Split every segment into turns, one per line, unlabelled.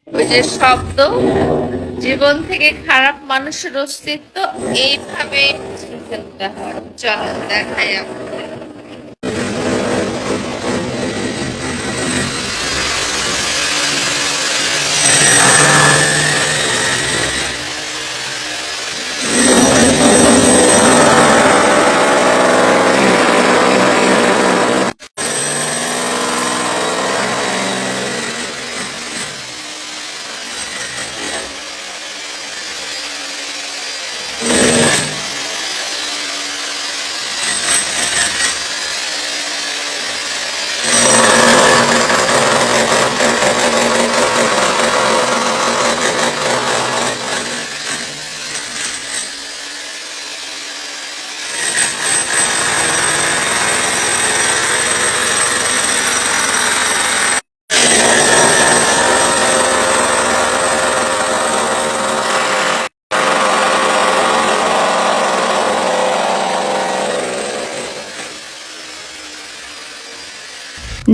ওই যে শব্দ, জীবন থেকে খারাপ মানুষের অস্তিত্ব এইভাবে মুছে ফেলতে হয়। চলো দেখাই আপনাদের।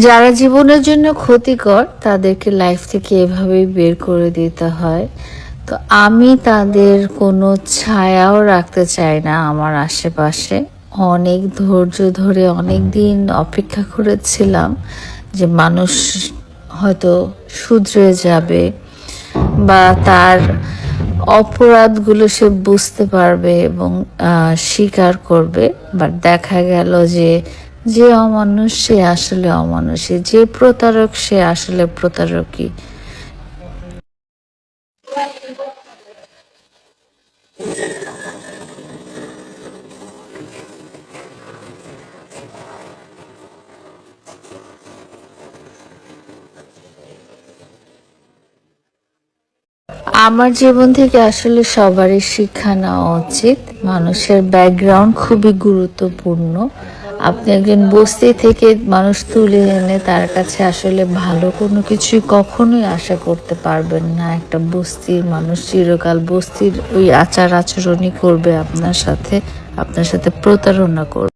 যারা জীবনের জন্য ক্ষতিকর তাদেরকে লাইফ থেকে এভাবেই বের করে দিতে হয়। তো আমি তাদের কোনো ছায়াও রাখতে চাই না আমার আশেপাশে। অনেক ধৈর্য ধরে অনেক দিন অপেক্ষা করেছিলাম যে মানুষ হয়তো শুধরে যাবে বা তার অপরাধগুলো সে বুঝতে পারবে এবং স্বীকার করবে। বাট দেখা গেল যে যে অমানুষ সে আসলে অমানুষই, যে প্রতারক সে আসলে প্রতারকই। আমার জীবন থেকে আসলে সবারই শিক্ষা নেওয়া উচিত। মানুষের ব্যাকগ্রাউন্ড খুবই গুরুত্বপূর্ণ। আপনি একজন বস্তি থেকে মানুষ তুলে এনে তার কাছে আসলে ভালো কোনো কিছুই কখনোই আশা করতে পারবেন না। একটা বস্তির মানুষ চিরকাল বস্তির ওই আচার আচরণই করবে আপনার সাথে প্রতারণা করবে।